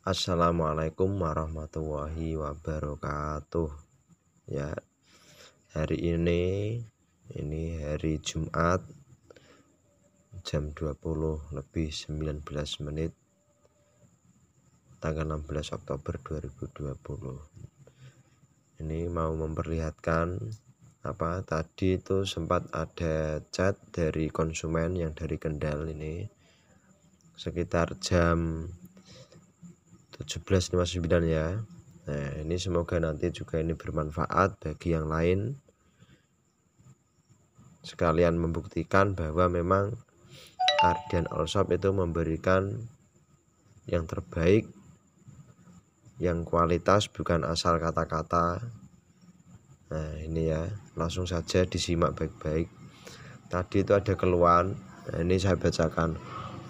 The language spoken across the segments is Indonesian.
Assalamualaikum warahmatullahi wabarakatuh. Ya, hari ini hari Jumat jam 20:19 tanggal 16 Oktober 2020. Ini mau memperlihatkan tadi itu sempat ada chat dari konsumen yang dari Kendal ini sekitar jam 17:59 ya. Nah, ini semoga nanti juga ini bermanfaat bagi yang lain, sekalian membuktikan bahwa memang Ardian All Shop itu memberikan yang terbaik, yang kualitas, bukan asal kata-kata. Nah, ini ya, langsung saja disimak baik-baik. Tadi itu ada keluhan. Nah, ini saya bacakan.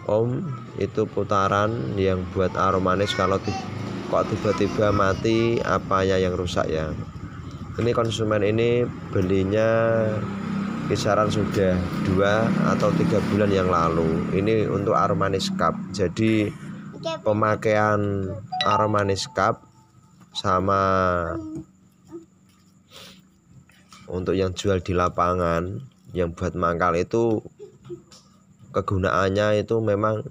Om, itu putaran yang buat aromanis kalau kok tiba-tiba mati, apanya yang rusak ya? Ini konsumen ini belinya kisaran sudah 2 atau 3 bulan yang lalu. Ini untuk aromanis cup. Jadi pemakaian aromanis cup sama untuk yang jual di lapangan, yang buat mangkal itu kegunaannya itu memang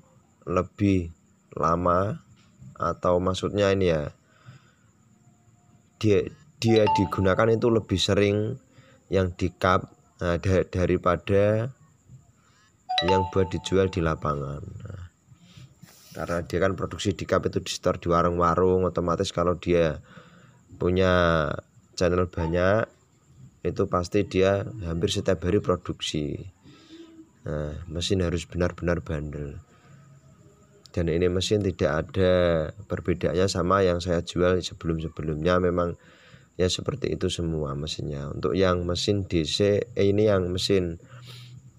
lebih lama, atau maksudnya ini ya, dia digunakan itu lebih sering yang di cup daripada yang buat dijual di lapangan. Karena dia kan produksi di cup itu di store di warung-warung, otomatis kalau dia punya channel banyak itu pasti dia hampir setiap hari produksi. Nah, mesin harus benar-benar bandel. Dan ini mesin tidak ada perbedaannya sama yang saya jual sebelum-sebelumnya, memang ya seperti itu semua mesinnya. Untuk yang mesin DC, ini yang mesin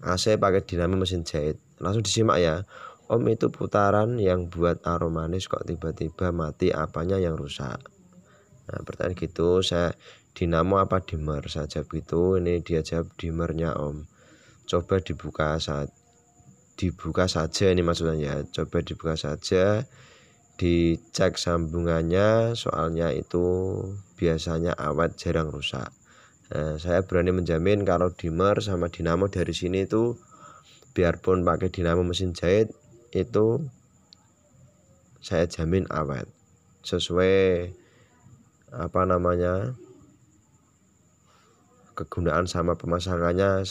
AC pakai dinamo mesin jahit. Langsung disimak ya. Om, itu putaran yang buat aromanis kok tiba-tiba mati, apanya yang rusak? Nah, pertanyaan gitu, saya dinamo apa dimmer? Saya jawab gitu. Ini dia jawab dimmernya om. Coba dibuka saja, ini maksudnya ya. Coba dibuka saja, dicek sambungannya, soalnya itu biasanya awet, jarang rusak. Nah, saya berani menjamin kalau dimmer sama dinamo dari sini itu biarpun pakai dinamo mesin jahit itu saya jamin awet sesuai kegunaan sama pemasangannya.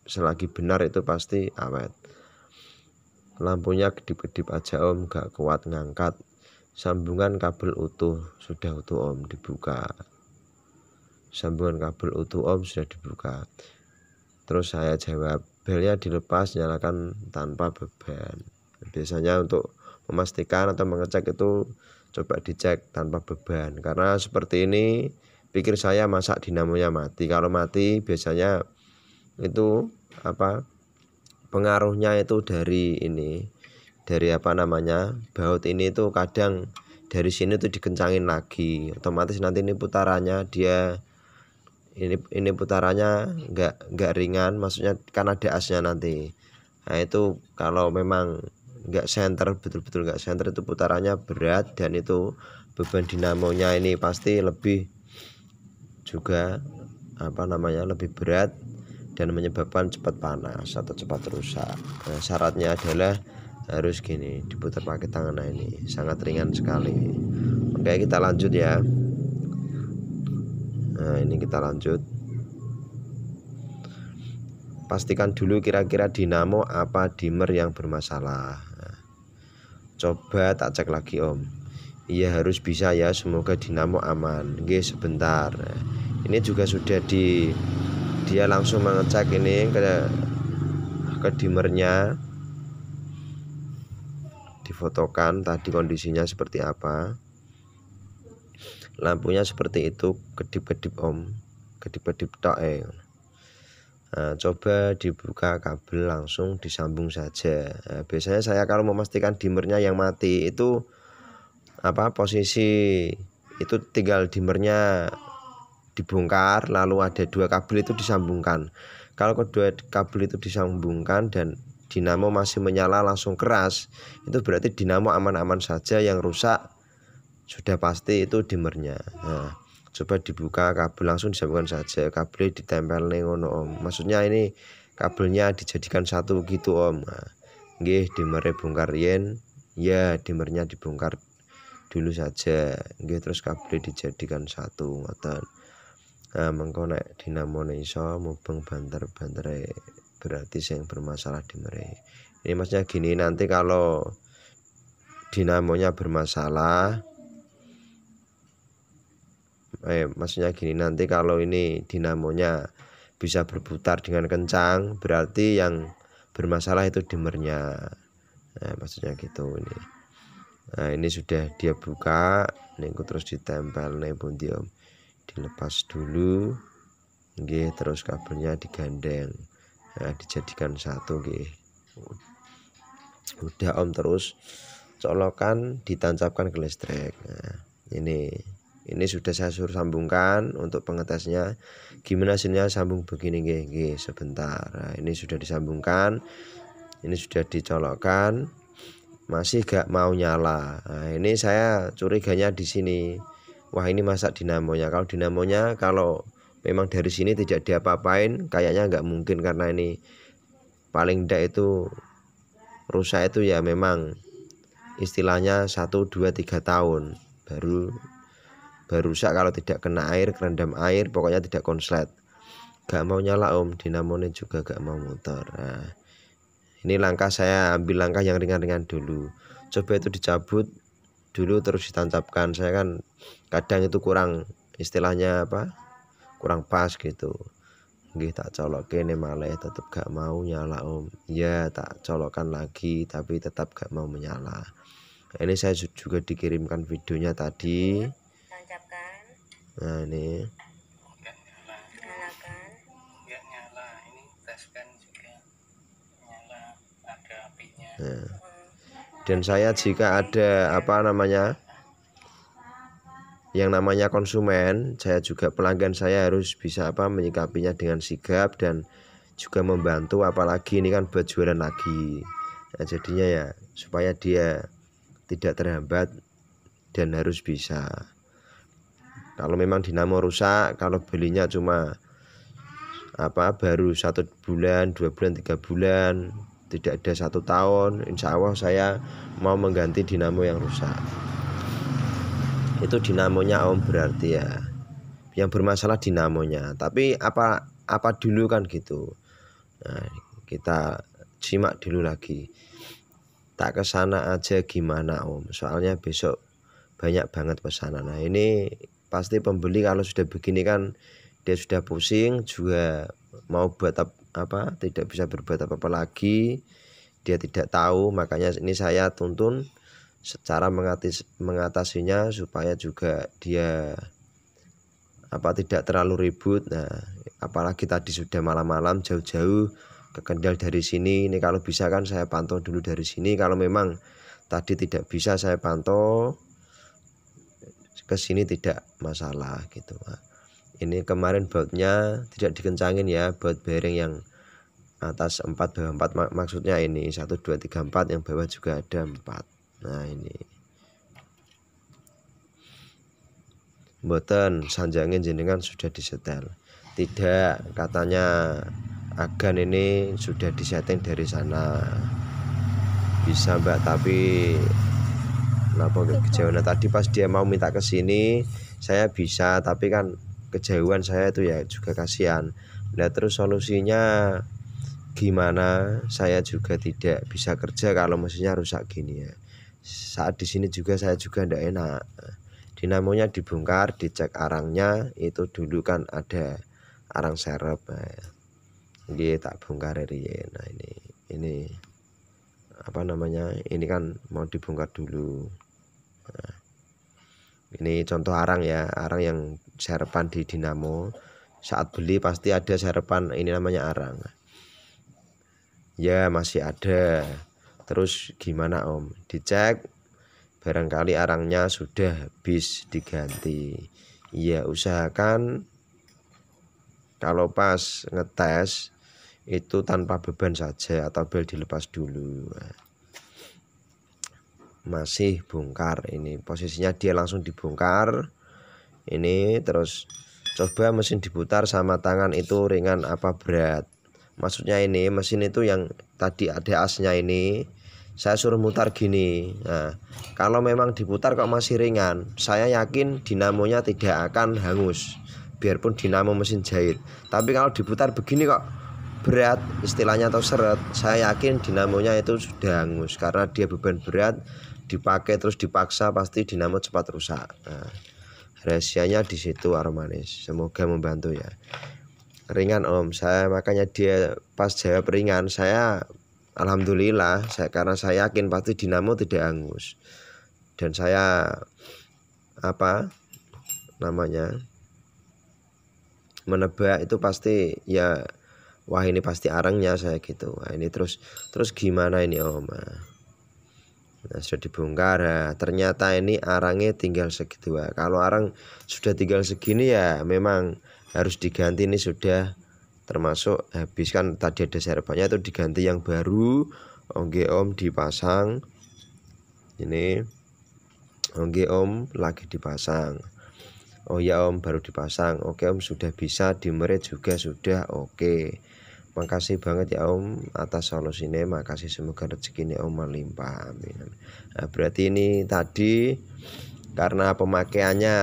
Selagi benar itu pasti awet. Lampunya kedip-kedip aja om, gak kuat ngangkat. Sambungan kabel utuh, sudah utuh om, dibuka. Sambungan kabel utuh om, sudah dibuka. Terus saya jawab, belnya dilepas, nyalakan tanpa beban. Biasanya untuk memastikan atau mengecek itu coba dicek tanpa beban, karena seperti ini pikir saya masa dinamonya mati. Kalau mati biasanya itu pengaruhnya itu dari baut ini itu kadang dari sini tuh dikencangin lagi, otomatis nanti ini putarannya ini putarannya nggak ringan, maksudnya kan ada asnya nanti. Nah, itu kalau memang nggak senter, betul-betul nggak senter, itu putarannya berat, dan itu beban dinamonya ini pasti lebih juga lebih berat dan menyebabkan cepat panas atau cepat rusak. Nah, syaratnya adalah harus gini, diputar pakai tangan. Nah, ini sangat ringan sekali. Oke, kita lanjut ya. Nah, ini kita lanjut. Pastikan dulu kira-kira dinamo apa dimmer yang bermasalah. Nah, coba tak cek lagi om. Iya, harus bisa ya, semoga dinamo aman. Oke, sebentar. Nah, ini juga sudah dia langsung mengecek ini ke dimmernya, difotokan tadi kondisinya seperti apa. Lampunya seperti itu, kedip-kedip om, kedip-kedip tok. Nah, coba dibuka kabel, langsung disambung saja. Nah, biasanya saya kalau memastikan dimmernya yang mati itu posisi itu tinggal dimmernya dibongkar, lalu ada 2 kabel itu disambungkan. Kalau kedua kabel itu disambungkan dan dinamo masih menyala langsung keras, itu berarti dinamo aman-aman saja. Yang rusak sudah pasti itu dimmernya. Nah, coba dibuka kabel, langsung disambungkan saja, kabelnya ditempel nih ngono om. Maksudnya ini kabelnya dijadikan satu gitu om. Nah, nggih dimmernya bongkar yen ya, dimmernya dibongkar dulu saja nggih, terus kabelnya dijadikan satu ngoten. Nah, mengko nek dinamone iso mubeng banter-bantere berarti yang bermasalah dimmernya. Ini maksudnya gini, nanti kalau dinamonya bermasalah, maksudnya gini, nanti kalau ini dinamonya bisa berputar dengan kencang, berarti yang bermasalah itu dimmernya. Nah, maksudnya gitu ini. Nah, ini sudah dia buka, niku terus ditempel nih pundi om. Dilepas dulu, nggih, terus kabelnya digandeng. Nah, dijadikan satu nggih. Udah om, terus colokan ditancapkan ke listrik. Nah, ini sudah saya suruh sambungkan untuk pengetesnya. Gimana hasilnya sambung begini nggih, sebentar. Nah, ini sudah disambungkan, ini sudah dicolokkan, masih gak mau nyala. Nah, ini saya curiganya di sini. Wah, ini masa dinamonya. Kalau dinamonya kalau memang dari sini tidak diapa-apain, kayaknya nggak mungkin, karena ini paling tidak itu rusak itu ya memang istilahnya 1, 2, 3 tahun baru rusak kalau tidak kena air, kerendam air, pokoknya tidak konslet. Gak mau nyala om, dinamonya juga gak mau muter. Nah, ini langkah saya ambil langkah yang ringan-ringan dulu. Coba itu dicabut dulu terus ditancapkan. Saya kan kadang itu kurang, istilahnya apa, kurang pas gitu. Nggih, tak colokke ini malah tetap gak mau nyala om. Ya tak colokkan lagi tapi tetap gak mau menyala. Nah, ini saya juga dikirimkan videonya tadi. Nah, ini nggak nyala, ini teskan juga nyala, ada apinya. nah, dan saya jika ada apa namanya yang namanya konsumen, saya juga pelanggan, saya harus bisa apa menyikapinya dengan sigap dan juga membantu, apalagi ini kan buat jualan lagi. Nah, jadinya ya supaya dia tidak terhambat dan harus bisa. Kalau memang dinamo rusak, kalau belinya cuma apa baru 1 bulan, 2 bulan, 3 bulan, tidak ada 1 tahun, insya Allah saya mau mengganti dinamo yang rusak. Itu dinamonya om, berarti ya yang bermasalah dinamonya. Tapi apa dulu kan gitu. Nah, kita simak dulu lagi. Tak kesana aja gimana om, soalnya besok banyak banget pesanan. Nah, ini pasti pembeli kalau sudah begini kan dia sudah pusing, juga mau buat apa, tidak bisa berbuat apa-apa lagi, dia tidak tahu. Makanya ini saya tuntun secara mengatasinya supaya juga dia apa tidak terlalu ribut. Nah, apalagi tadi sudah malam-malam jauh-jauh ke Kendal dari sini. Ini kalau bisa kan saya pantau dulu dari sini. Kalau memang tadi tidak bisa saya pantau ke sini tidak masalah gitu. Nah, ini kemarin bautnya tidak dikencangin ya, baut bearing yang atas 4 bawah 4, maksudnya ini 1, 2, 3, 4, yang bawah juga ada 4. Nah, ini mboten sanjangin jenengan sudah disetel, tidak, katanya agan ini sudah disetting dari sana. Bisa mbak, tapi kenapa nggak kejauhan? Tadi pas dia mau minta ke sini saya bisa, tapi kan kejauhan saya itu ya juga kasihan. Nah, terus solusinya gimana? Saya juga tidak bisa kerja kalau mesinnya rusak gini ya. Saat di sini juga saya juga ndak enak. Dinamonya dibongkar, dicek arangnya, itu dulu kan ada arang serep. Ini tak bongkar riyen. Nah, ini apa namanya? Ini kan mau dibongkar dulu. Nah, ini contoh arang ya, arang yang serepan di dinamo. Saat beli pasti ada serepan, ini namanya arang. Ya masih ada. Terus gimana om? Dicek, barangkali arangnya sudah habis diganti. Ya usahakan kalau pas ngetes itu tanpa beban saja, atau bel dilepas dulu. masih bongkar. Ini posisinya dia langsung dibongkar ini. Terus coba mesin diputar sama tangan itu ringan apa berat. Maksudnya ini mesin itu yang tadi ada asnya ini saya suruh mutar gini. Nah, kalau memang diputar kok masih ringan, saya yakin dinamonya tidak akan hangus biarpun dinamo mesin jahit. Tapi kalau diputar begini kok berat istilahnya atau seret, saya yakin dinamonya itu sudah hangus karena dia beban berat, dipakai terus dipaksa pasti dinamo cepat rusak. Nah, rahasianya di situ Aromanis. Semoga membantu ya. Ringan Om, saya makanya dia pas jawab ringan, saya alhamdulillah karena saya yakin pasti dinamo tidak hangus. Dan saya menebak itu pasti ya, wah ini pasti arangnya saya gitu. Nah, ini terus gimana ini Om? Nah, sudah dibongkar. Nah, ternyata ini arangnya tinggal segitu. Kalau arang sudah tinggal segini ya memang harus diganti. Ini sudah termasuk habis kan, tadi ada serbannya itu diganti yang baru. Oke Om, dipasang. Ini oke Om, lagi dipasang. Oh ya Om, baru dipasang. Oke Om, sudah bisa dimerit juga sudah. Oke, makasih banget ya Om atas solusinya. Makasih, semoga rezekinya Om melimpah, amin. Nah, berarti ini tadi karena pemakaiannya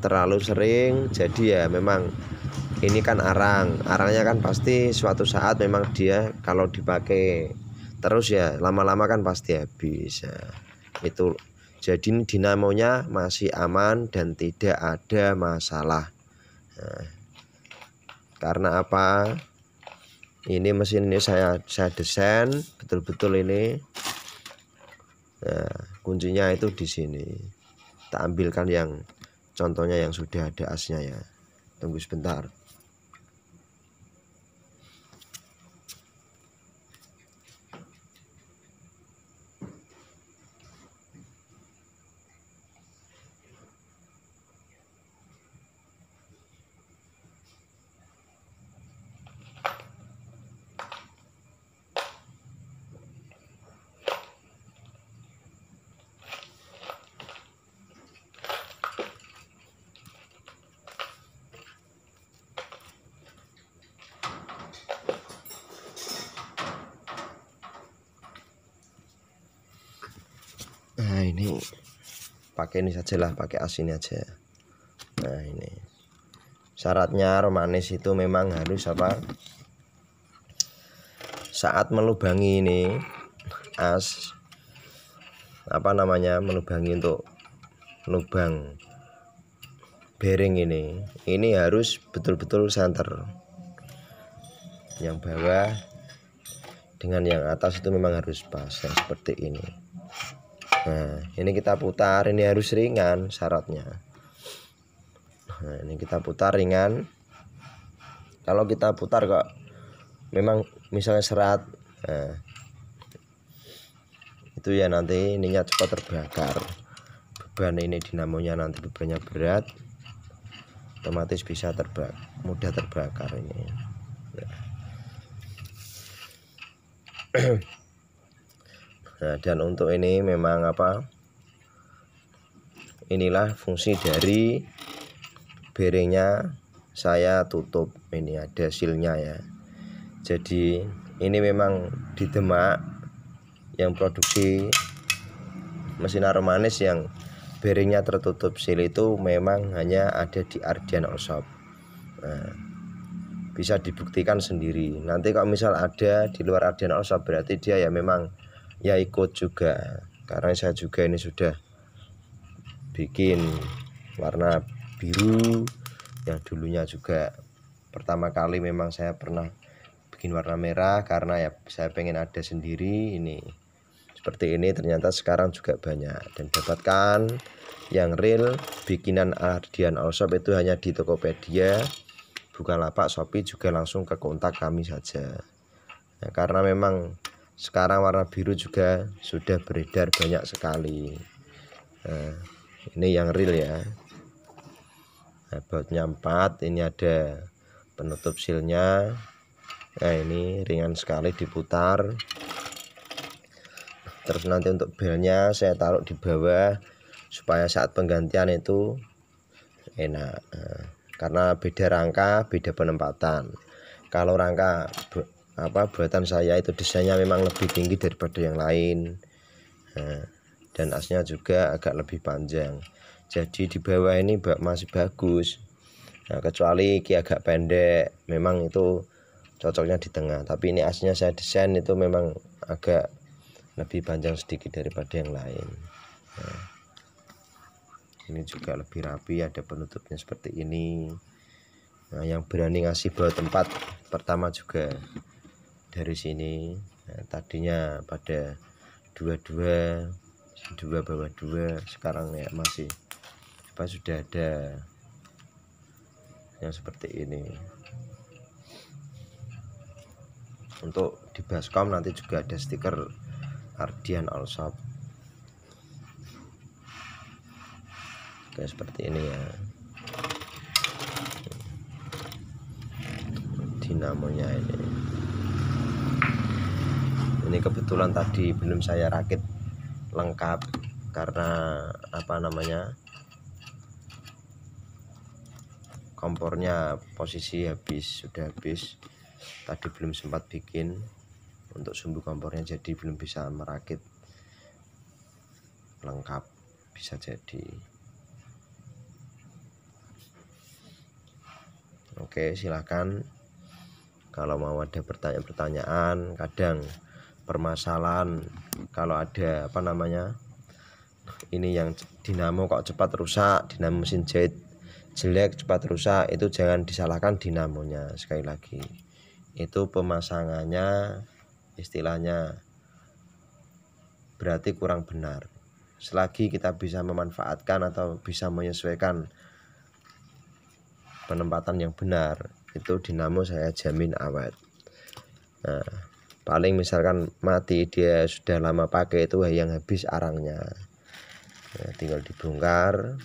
terlalu sering, jadi ya memang ini kan arangnya kan pasti suatu saat memang dia kalau dipakai terus ya lama-lama kan pasti habis. Nah, itu jadi dinamonya masih aman dan tidak ada masalah. Nah, karena apa? Ini mesin ini saya desain betul-betul ini. Nah, kuncinya itu di sini. Kita ambilkan yang contohnya yang sudah ada asnya ya. Tunggu sebentar. Nah ini pakai ini sajalah, pakai as ini aja. Nah ini syaratnya Aromanis itu memang harus saat melubangi ini as melubangi untuk lubang bearing ini harus betul-betul center. Yang bawah dengan yang atas itu memang harus pas ya, seperti ini. Nah ini kita putar, ini harus ringan syaratnya. Nah ini kita putar ringan. Kalau kita putar kok memang misalnya serat, nah, itu ya nanti ininya cepat terbakar. Beban ini dinamonya nanti bebannya berat, otomatis bisa mudah terbakar ini ya. Nah dan untuk ini memang inilah fungsi dari bearingnya saya tutup. Ini ada sealnya ya. Jadi ini memang di Demak yang produksi mesin Aromanis yang bearingnya tertutup seal itu memang hanya ada di Ardian All Shop. Nah, bisa dibuktikan sendiri. Nanti kalau misal ada di luar Ardian All Shop berarti dia ya memang ya ikut juga, karena saya juga ini sudah bikin warna biru yang dulunya juga pertama kali memang saya pernah bikin warna merah karena ya saya pengen ada sendiri. Ini seperti ini, ternyata sekarang juga banyak dan dapatkan yang real bikinan Ardian All Shop itu hanya di Tokopedia, Bukalapak, Shopee, juga langsung ke kontak kami saja. Nah, karena memang sekarang warna biru juga sudah beredar banyak sekali. Nah, ini yang real ya. Nah, bautnya 4, ini ada penutup sealnya. Nah ini ringan sekali diputar. Terus nanti untuk belnya saya taruh di bawah supaya saat penggantian itu enak. Karena beda rangka, beda penempatan. Kalau rangka buatan saya itu desainnya memang lebih tinggi daripada yang lain. Dan asnya juga agak lebih panjang. Jadi di bawah ini masih bagus. Nah, kecuali ini agak pendek, memang itu cocoknya di tengah. Tapi ini asnya saya desain itu memang agak lebih panjang sedikit daripada yang lain. Nah, ini juga lebih rapi, ada penutupnya seperti ini. Nah, yang berani ngasih bawa tempat pertama juga dari sini. Nah, tadinya pada dua bawah dua, sekarang ya masih sudah ada yang seperti ini. Untuk di baskom nanti juga ada stiker Ardian Allshop kayak seperti ini ya. Dinamonya ini kebetulan tadi belum saya rakit lengkap karena kompornya posisi sudah habis, tadi belum sempat bikin untuk sumbu kompornya, jadi belum bisa merakit lengkap, bisa jadi. Oke, silahkan kalau mau ada pertanyaan. Kadang permasalahan kalau ada ini yang dinamo kok cepat rusak, dinamo mesin jahit jelek cepat rusak, itu jangan disalahkan dinamonya. Sekali lagi, itu pemasangannya istilahnya berarti kurang benar. Selagi kita bisa memanfaatkan atau bisa menyesuaikan penempatan yang benar, itu dinamo saya jamin awet. Nah, paling misalkan mati, dia sudah lama pakai, itu yang habis arangnya. Nah, tinggal dibongkar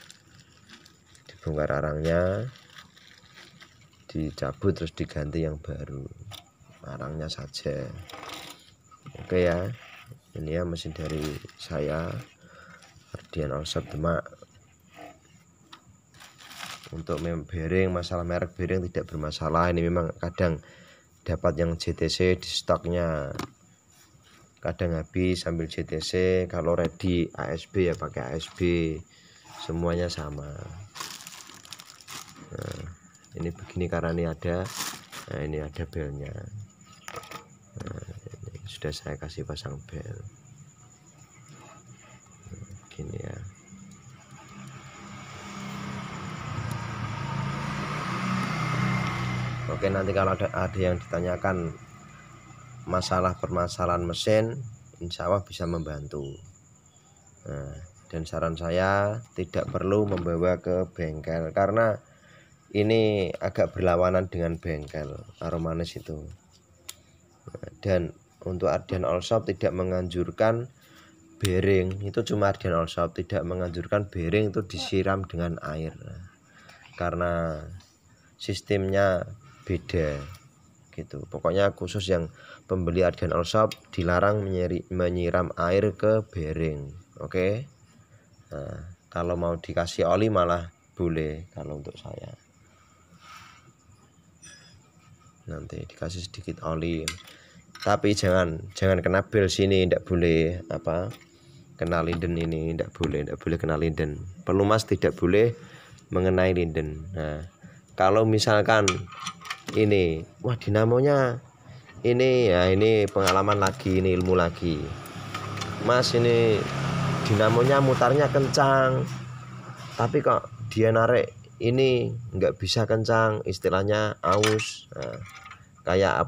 arangnya, dicabut, terus diganti yang baru, arangnya saja. Oke ya, ini ya mesin dari saya, Ardian Allshop Demak. Untuk bearing, masalah merek bearing tidak bermasalah. Ini memang kadang dapat yang JTC di stoknya, kadang habis ambil JTC. Kalau ready ASB ya pakai ASB, semuanya sama. Nah, ini begini karena ini ada, nah ini ada belnya. Nah, ini sudah saya kasih pasang bel. Gini ya. Oke, nanti kalau ada yang ditanyakan masalah permasalahan mesin, insya Allah bisa membantu. Nah, dan saran saya tidak perlu membawa ke bengkel karena ini agak berlawanan dengan bengkel Aromanis itu. Dan untuk Ardian Allshop tidak menganjurkan bearing, itu cuma Ardian Allshop tidak menganjurkan bearing itu disiram dengan air, karena sistemnya beda gitu. Pokoknya khusus yang pembeli Ardian Allshop dilarang menyiram air ke bearing. Oke. Nah, kalau mau dikasih oli malah boleh kalau untuk saya. Nanti dikasih sedikit oli. Tapi jangan kena bel sini, tidak boleh kena linden ini, tidak boleh kena linden. Pelumas tidak boleh mengenai linden. Nah, kalau misalkan ini, wah dinamonya ini ya, ini pengalaman lagi, ini ilmu lagi, Mas, ini dinamonya mutarnya kencang, tapi kok dia narik ini nggak bisa kencang, istilahnya aus. Nah, kayak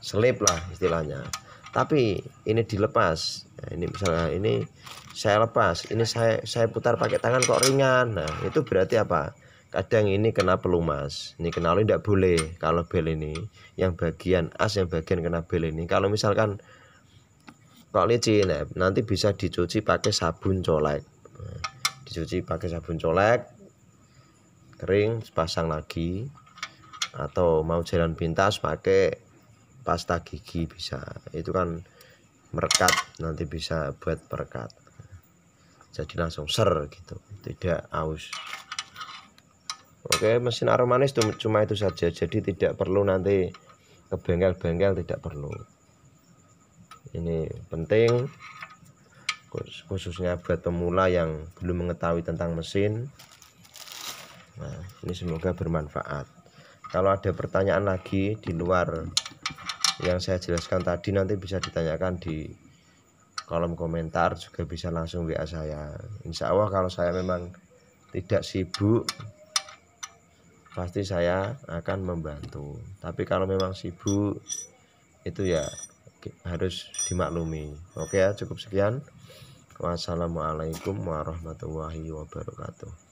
selip lah istilahnya. Tapi ini dilepas. Nah, ini misalnya ini saya lepas, ini saya putar pakai tangan kok ringan. Nah, itu berarti apa? Kadang ini kena pelumas, ini kena oli, tidak boleh. Kalau bel ini yang bagian as, yang bagian kena bel ini, kalau misalkan kok licin, nanti bisa dicuci pakai sabun colek. Nah, dicuci pakai sabun colek, kering, pasang lagi. Atau mau jalan pintas pakai pasta gigi bisa. Itu kan merekat, nanti bisa buat perekat, jadi langsung ser gitu, tidak aus. Oke, mesin aromanis cuma itu saja, jadi tidak perlu nanti ke bengkel-bengkel, tidak perlu. Ini penting khususnya buat pemula yang belum mengetahui tentang mesin. Nah, ini semoga bermanfaat. Kalau ada pertanyaan lagi di luar yang saya jelaskan tadi, nanti bisa ditanyakan di kolom komentar, juga bisa langsung WA saya. Insya Allah kalau saya memang tidak sibuk, pasti saya akan membantu. Tapi kalau memang sibuk, itu ya harus dimaklumi. Oke ya, cukup sekian. Wassalamualaikum warahmatullahi wabarakatuh.